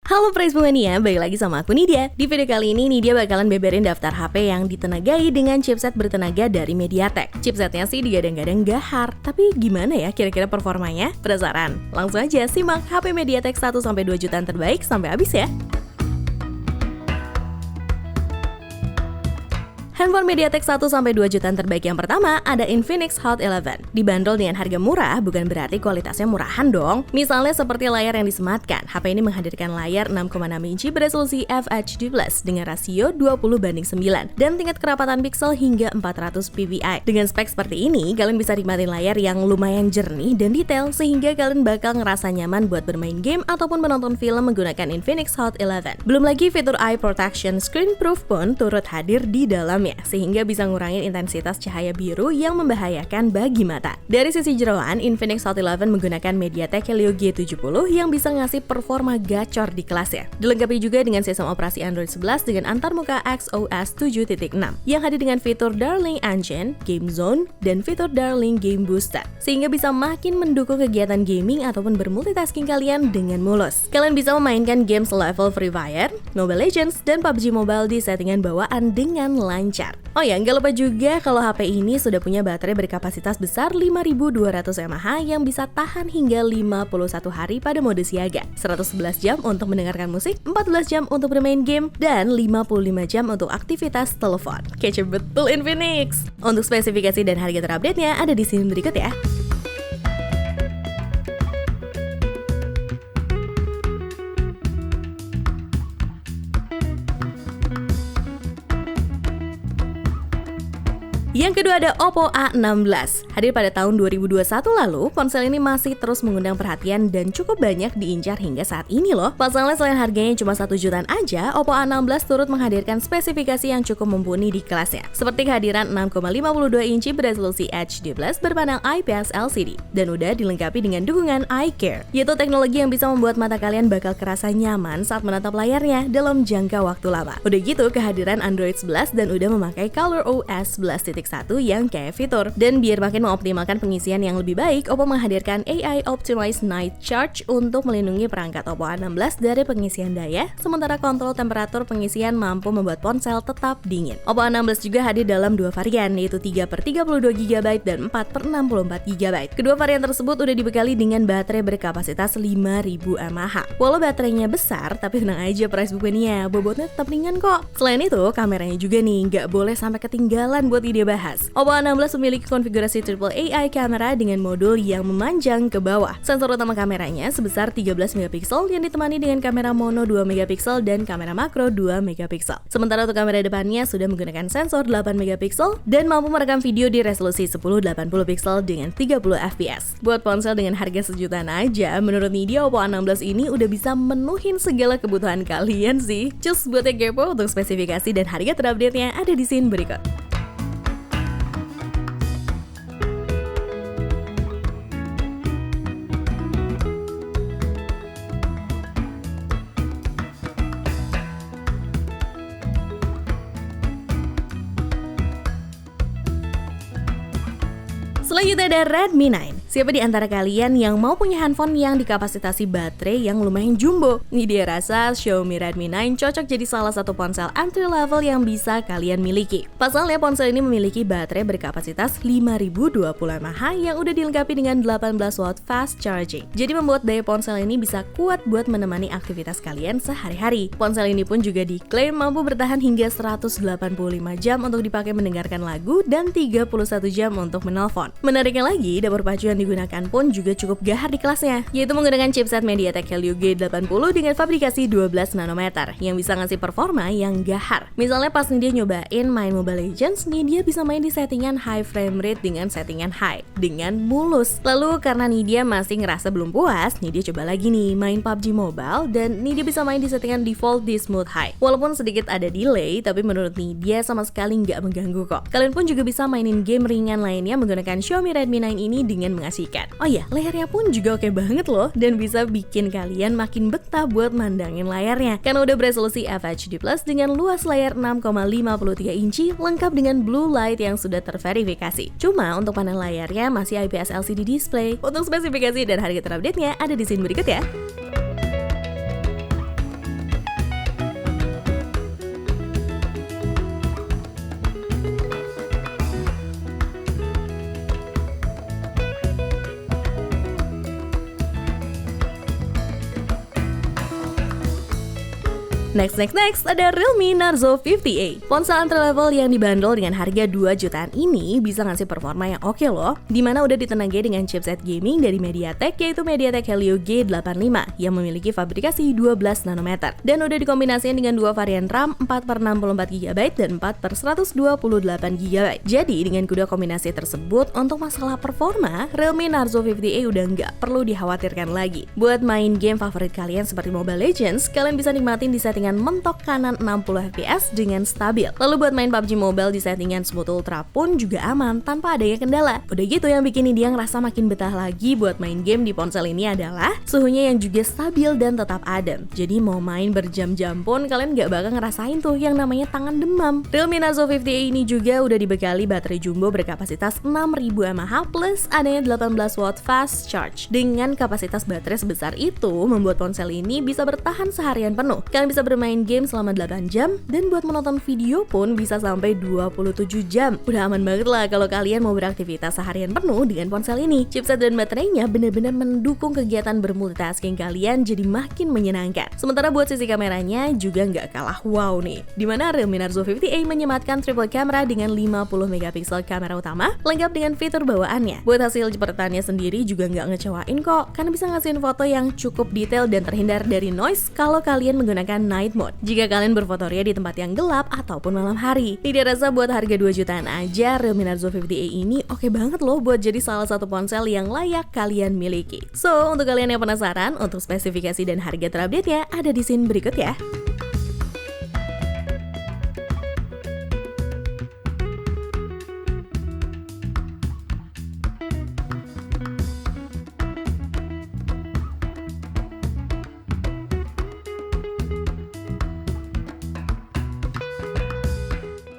Halo Price Mania, balik lagi sama aku Nidia. Di video kali ini Nidia bakalan beberin daftar HP yang ditenagai dengan chipset bertenaga dari MediaTek. Chipsetnya sih digadang-gadang gahar, tapi gimana ya kira-kira performanya? Penasaran? Langsung aja simak HP MediaTek 1-2 jutaan terbaik sampai habis ya. Handphone MediaTek 1-2 jutaan terbaik yang pertama ada Infinix Hot 11. Dibanderol dengan harga murah bukan berarti kualitasnya murahan dong. Misalnya seperti layar yang disematkan, HP ini menghadirkan layar 6,6 inci beresolusi FHD+ dengan rasio 20:9 dan tingkat kerapatan piksel hingga 400 ppi. Dengan spek seperti ini, kalian bisa nikmatin layar yang lumayan jernih dan detail sehingga kalian bakal ngerasa nyaman buat bermain game ataupun menonton film menggunakan Infinix Hot 11. Belum lagi fitur eye protection screen proof pun turut hadir di dalamnya, sehingga bisa ngurangin intensitas cahaya biru yang membahayakan bagi mata. Dari sisi jeroan, Infinix Hot 11 menggunakan MediaTek Helio G70 yang bisa ngasih performa gacor di kelasnya. Dilengkapi juga dengan sistem operasi Android 11 dengan antarmuka XOS 7.6 yang hadir dengan fitur Darling Engine, Game Zone, dan fitur Darling Game Booster, sehingga bisa makin mendukung kegiatan gaming ataupun bermultitasking kalian dengan mulus. Kalian bisa memainkan games level Free Fire, Mobile Legends, dan PUBG Mobile di settingan bawaan dengan lancar. Oh ya, nggak lupa juga kalau HP ini sudah punya baterai berkapasitas besar 5200 mAh yang bisa tahan hingga 51 hari pada mode siaga, 111 jam untuk mendengarkan musik, 14 jam untuk bermain game, dan 55 jam untuk aktivitas telepon. Kece betul Infinix! Untuk spesifikasi dan harga terupdate-nya ada di sini berikut ya. Yang kedua ada Oppo A16. Hadir pada tahun 2021 lalu, ponsel ini masih terus mengundang perhatian dan cukup banyak diincar hingga saat ini loh. Pasalnya selain harganya cuma 1 jutaan aja, Oppo A16 turut menghadirkan spesifikasi yang cukup mumpuni di kelasnya. Seperti kehadiran 6,52 inci beresolusi HD+ berpanel IPS LCD dan udah dilengkapi dengan dukungan Eye Care, yaitu teknologi yang bisa membuat mata kalian bakal kerasa nyaman saat menatap layarnya dalam jangka waktu lama. Udah gitu kehadiran Android 11 dan udah memakai ColorOS 11.1 yang kayak fitur. Dan biar makin mengoptimalkan pengisian yang lebih baik, Oppo menghadirkan AI Optimized Night Charge untuk melindungi perangkat Oppo A16 dari pengisian daya, sementara kontrol temperatur pengisian mampu membuat ponsel tetap dingin. Oppo A16 juga hadir dalam dua varian, yaitu 3/32GB dan 4/64GB. Kedua varian tersebut udah dibekali dengan baterai berkapasitas 5000 mAh. Walau baterainya besar, tapi tenang aja Price Mania, bobotnya tetap ringan kok. Selain itu, kameranya juga nih nggak boleh sampai ketinggalan buat ide bahas. Oppo A16 memiliki konfigurasi triple AI kamera dengan modul yang memanjang ke bawah. Sensor utama kameranya sebesar 13 megapiksel yang ditemani dengan kamera mono 2 megapiksel dan kamera makro 2 megapiksel. Sementara untuk kamera depannya sudah menggunakan sensor 8 megapiksel dan mampu merekam video di resolusi 1080 piksel dengan 30 fps. Buat ponsel dengan harga sejutaan aja, menurut Nidia Oppo A16 ini udah bisa menuhin segala kebutuhan kalian sih. Cus buat yang kepo untuk spesifikasi dan harga terupdate-nya ada di scene berikut. Selanjutnya ada Redmi 9. Siapa di antara kalian yang mau punya handphone yang dikapasitasi baterai yang lumayan jumbo? Ini dia rasa Xiaomi Redmi 9 cocok jadi salah satu ponsel entry level yang bisa kalian miliki. Pasalnya ponsel ini memiliki baterai berkapasitas 5020 mAh yang udah dilengkapi dengan 18 watt fast charging. Jadi membuat daya ponsel ini bisa kuat buat menemani aktivitas kalian sehari-hari. Ponsel ini pun juga diklaim mampu bertahan hingga 185 jam untuk dipakai mendengarkan lagu dan 31 jam untuk menelpon. Menariknya lagi, dapur pacu yang digunakan pun juga cukup gahar di kelasnya, yaitu menggunakan chipset MediaTek Helio G80 dengan fabrikasi 12 nanometer yang bisa ngasih performa yang gahar. Misalnya pas nih dia nyobain main Mobile Legends nih, dia bisa main di settingan high frame rate dengan settingan high dengan mulus. Lalu karena nih dia masih ngerasa belum puas, nih dia coba lagi nih main PUBG Mobile dan nih dia bisa main di settingan default di smooth high. Walaupun sedikit ada delay, tapi menurut nih dia sama sekali nggak mengganggu kok. Kalian pun juga bisa mainin game ringan lainnya menggunakan Xiaomi Redmi 9 ini dengan mengasihkan. Oh ya, layarnya pun juga oke banget loh dan bisa bikin kalian makin betah buat mandangin layarnya. Karena udah beresolusi FHD+ dengan luas layar 6,53 inci lengkap dengan blue light yang sudah terverifikasi. Cuma untuk panel layarnya masih IPS LCD display. Untuk spesifikasi dan harga terupdate-nya ada di scene berikut ya. Next, ada Realme Narzo 50A. Ponsel entry level yang dibanderol dengan harga 2 jutaan ini bisa ngasih performa yang oke loh, dimana udah ditenagai dengan chipset gaming dari MediaTek, yaitu MediaTek Helio G85 yang memiliki fabrikasi 12 nanometer. Dan udah dikombinasikan dengan dua varian RAM 4/64GB dan 4/128GB. Jadi dengan kedua kombinasi tersebut, untuk masalah performa, Realme Narzo 50A udah nggak perlu dikhawatirkan lagi. Buat main game favorit kalian seperti Mobile Legends, kalian bisa nikmatin di settingan mentok kanan 60 fps dengan stabil. Lalu buat main PUBG Mobile di settingan Smooth Ultra pun juga aman tanpa adanya kendala. Udah gitu yang bikin dia ngerasa makin betah lagi buat main game di ponsel ini adalah suhunya yang juga stabil dan tetap adem. Jadi mau main berjam-jam pun kalian nggak bakal ngerasain tuh yang namanya tangan demam. Realme Narzo 50A ini juga udah dibekali baterai jumbo berkapasitas 6000 mAh plus adanya 18 watt fast charge. Dengan kapasitas baterai sebesar itu membuat ponsel ini bisa bertahan seharian penuh. Kalian bisa bermain game selama 8 jam dan buat menonton video pun bisa sampai 27 jam. Udah aman banget lah kalau kalian mau beraktivitas seharian penuh dengan ponsel ini. Chipset dan baterainya benar-benar mendukung kegiatan bermultitasking kalian jadi makin menyenangkan. Sementara buat sisi kameranya juga nggak kalah wow nih, dimana Realme Narzo 50A menyematkan triple camera dengan 50 megapiksel kamera utama lengkap dengan fitur bawaannya. Buat hasil jepretannya sendiri juga nggak ngecewain kok, karena bisa ngasihin foto yang cukup detail dan terhindar dari noise kalau kalian menggunakan night mode jika kalian berfotoria di tempat yang gelap ataupun malam hari. Tidak rasa buat harga 2 jutaan aja, Realme Narzo 50A ini oke banget loh buat jadi salah satu ponsel yang layak kalian miliki. So, untuk kalian yang penasaran, untuk spesifikasi dan harga terupdate-nya ada di scene berikut ya.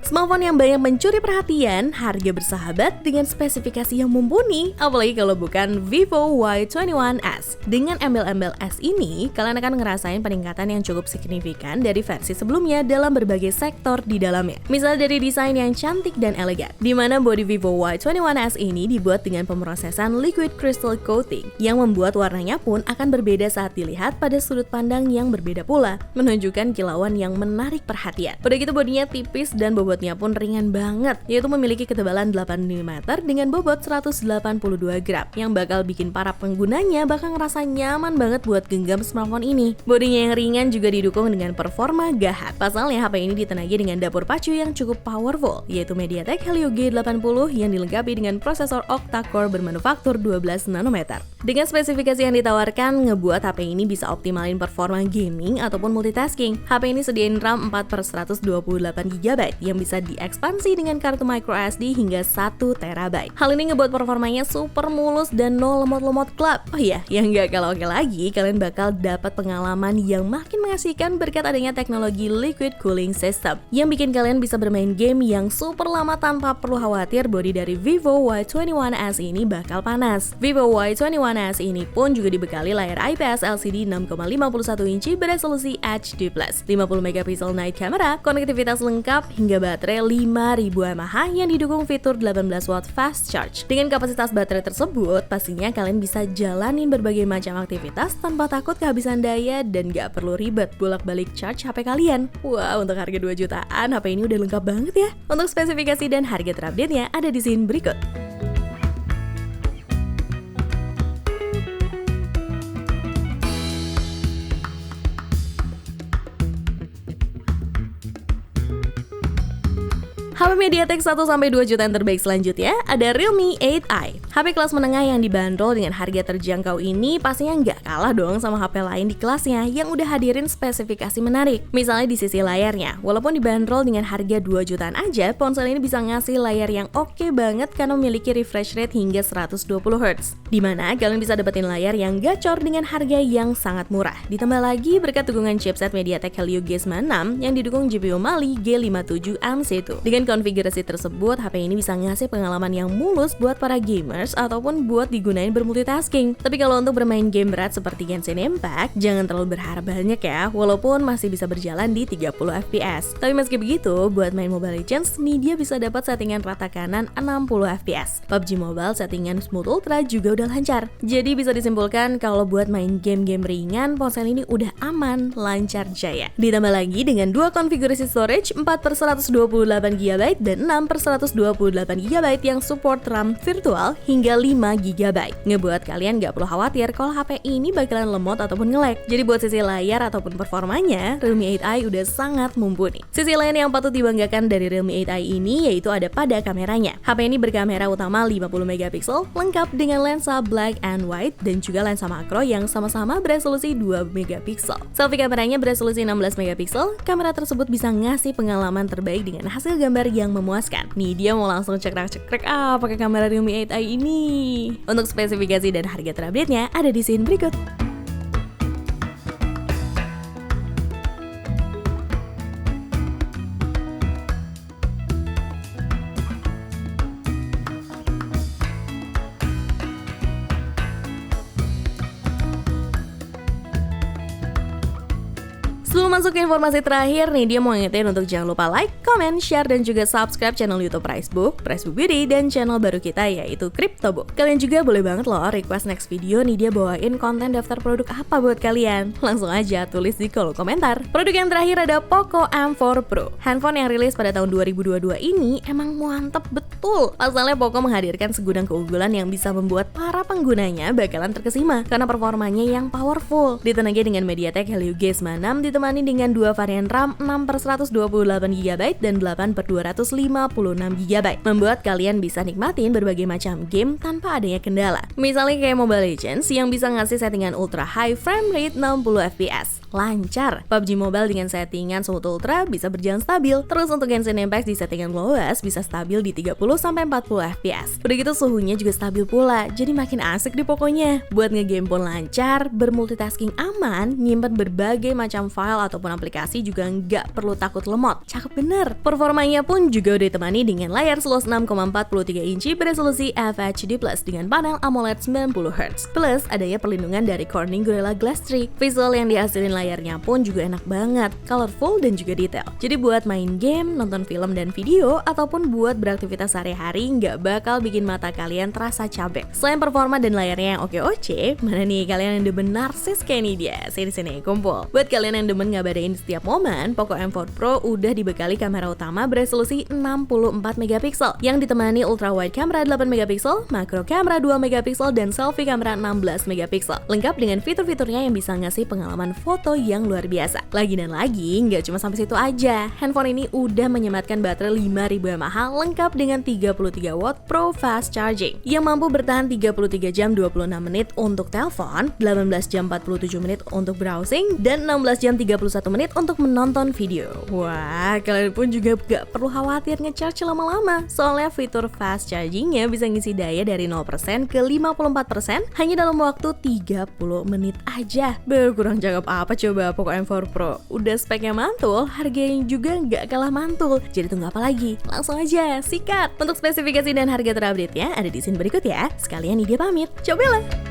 Smartphone yang banyak mencuri perhatian, harga bersahabat dengan spesifikasi yang mumpuni, apalagi kalau bukan Vivo Y21s. Dengan embel-embel S ini, kalian akan ngerasain peningkatan yang cukup signifikan dari versi sebelumnya dalam berbagai sektor di dalamnya. Misal dari desain yang cantik dan elegan, di mana bodi Vivo Y21s ini dibuat dengan pemrosesan liquid crystal coating, yang membuat warnanya pun akan berbeda saat dilihat pada sudut pandang yang berbeda pula, menunjukkan kilauan yang menarik perhatian. Udah gitu bodinya tipis dan bobotnya pun ringan banget, yaitu memiliki ketebalan 8 mm dengan bobot 182 gram yang bakal bikin para penggunanya bakal ngerasa nyaman banget buat genggam smartphone ini. Bodinya yang ringan juga didukung dengan performa gahat. Pasalnya HP ini ditenagai dengan dapur pacu yang cukup powerful, yaitu MediaTek Helio G80 yang dilengkapi dengan prosesor octa-core bermanufaktur 12 nanometer. Dengan spesifikasi yang ditawarkan, ngebuat HP ini bisa optimalin performa gaming ataupun multitasking. HP ini sediain RAM 4/128GB yang bisa diekspansi dengan kartu microSD hingga 1 TB. Hal ini ngebuat performanya super mulus dan no lemot-lemot klap. Oh iya, yang nggak kalah oke lagi, kalian bakal dapat pengalaman yang makin mengasihkan berkat adanya teknologi liquid cooling system yang bikin kalian bisa bermain game yang super lama tanpa perlu khawatir bodi dari Vivo Y21s ini bakal panas. Vivo Y21s ini pun juga dibekali layar IPS LCD 6,51 inci beresolusi HD+, 50 megapiksel night camera, konektivitas lengkap hingga baterai 5000 mAh yang didukung fitur 18 watt fast charge. Dengan kapasitas baterai tersebut, pastinya kalian bisa jalanin berbagai macam aktivitas tanpa takut kehabisan daya dan gak perlu ribet bolak-balik charge HP kalian. Wow, untuk harga 2 jutaan, HP ini udah lengkap banget ya. Untuk spesifikasi dan harga terupdate-nya ada di scene berikut. HP MediaTek 1-2 jutaan terbaik selanjutnya ada Realme 8i. HP kelas menengah yang dibanderol dengan harga terjangkau ini pastinya nggak kalah dong sama HP lain di kelasnya yang udah hadirin spesifikasi menarik. Misalnya di sisi layarnya, walaupun dibanderol dengan harga 2 jutaan aja, ponsel ini bisa ngasih layar yang oke banget karena memiliki refresh rate hingga 120Hz. Dimana kalian bisa dapetin layar yang gacor dengan harga yang sangat murah. Ditambah lagi berkat dukungan chipset MediaTek Helio G96 yang didukung GPU Mali G57 AM1. Dengan konfigurasi tersebut, HP ini bisa ngasih pengalaman yang mulus buat para gamers Hearts ataupun buat digunain bermultitasking. Tapi kalau untuk bermain game berat seperti Genshin Impact, jangan terlalu berharap banyak ya, walaupun masih bisa berjalan di 30 fps. Tapi meski begitu, buat main Mobile Legends nih dia bisa dapat settingan rata kanan 60 fps. PUBG Mobile settingan Smooth Ultra juga udah lancar. Jadi bisa disimpulkan kalau buat main game-game ringan, ponsel ini udah aman, lancar jaya. Ditambah lagi dengan dua konfigurasi storage 4/128GB dan 6/128GB yang support RAM virtual hingga 5GB. Ngebuat kalian gak perlu khawatir kalau HP ini bakalan lemot ataupun nge-lag. Jadi buat sisi layar ataupun performanya, Realme 8i udah sangat mumpuni. Sisi lain yang patut dibanggakan dari Realme 8i ini yaitu ada pada kameranya. HP ini berkamera utama 50MP, lengkap dengan lensa black and white dan juga lensa makro yang sama-sama beresolusi 2MP. Selfie kameranya beresolusi 16MP, kamera tersebut bisa ngasih pengalaman terbaik dengan hasil gambar yang memuaskan. Nih dia mau langsung cekrek-cekrek pakai kamera Realme 8i ini. Untuk spesifikasi dan harga terupdate-nya ada di scene berikut. Sebelum masuk ke informasi terakhir nih, dia mau ngingetin untuk jangan lupa like, comment, share, dan juga subscribe channel YouTube Pricebook Beauty, dan channel baru kita yaitu CryptoBook. Kalian juga boleh banget loh request next video nih dia bawain konten daftar produk apa buat kalian. Langsung aja tulis di kolom komentar. Produk yang terakhir ada Poco M4 Pro. Handphone yang rilis pada tahun 2022 ini emang mantep betul. Pasalnya Poco menghadirkan segudang keunggulan yang bisa membuat para penggunanya bakalan terkesima karena performanya yang powerful. Ditenagai dengan MediaTek Helio G96 ditemani dengan dua varian RAM 6/128GB dan 8/256GB, membuat kalian bisa nikmatin berbagai macam game tanpa adanya kendala. Misalnya kayak Mobile Legends yang bisa ngasih settingan ultra high frame rate 60fps. Lancar. PUBG Mobile dengan settingan Smooth Ultra bisa berjalan stabil. Terus untuk Genshin Impact di settingan lowest bisa stabil di 30-40fps. Udah gitu suhunya juga stabil pula, jadi makin asik deh pokoknya. Buat ngegame pun lancar, bermultitasking aman, nyimpen berbagai macam file ataupun aplikasi juga nggak perlu takut lemot. Cakep bener. Performanya pun juga udah ditemani dengan layar seluas 6,43 inci beresolusi FHD+ dengan panel AMOLED 90Hz. Plus adanya perlindungan dari Corning Gorilla Glass 3. Visual yang dihasilin layarnya pun juga enak banget, colorful dan juga detail. Jadi buat main game, nonton film dan video, ataupun buat beraktivitas sehari-hari nggak bakal bikin mata kalian terasa capek. Selain performa dan layarnya yang oke-oke, mana nih kalian yang demen narsis kayak ini dia? Sini-sini kumpul. Buat kalian yang demen ngabadain setiap momen, Poco M4 Pro udah dibekali kamera utama beresolusi 64MP yang ditemani ultra wide kamera 8MP, makro kamera 2MP, dan selfie kamera 16MP. Lengkap dengan fitur-fiturnya yang bisa ngasih pengalaman foto yang luar biasa. Lagi dan lagi, nggak cuma sampai situ aja. Handphone ini udah menyematkan baterai 5000 mAh lengkap dengan 33 watt Pro Fast Charging yang mampu bertahan 33 jam 26 menit untuk telepon, 18 jam 47 menit untuk browsing, dan 16 jam 31 menit untuk menonton video. Wah, kalian pun juga gak perlu khawatir nge-charge lama-lama. Soalnya fitur fast chargingnya bisa ngisi daya dari 0% ke 54% hanya dalam waktu 30 menit aja. Kurang cakep apa coba Poco M4 Pro? Udah speknya mantul, harganya juga nggak kalah mantul. Jadi tunggu apa lagi? Langsung aja, sikat! Untuk spesifikasi dan harga terupdate-nya ada di scene berikut ya. Sekalian nih dia pamit. Cobalah!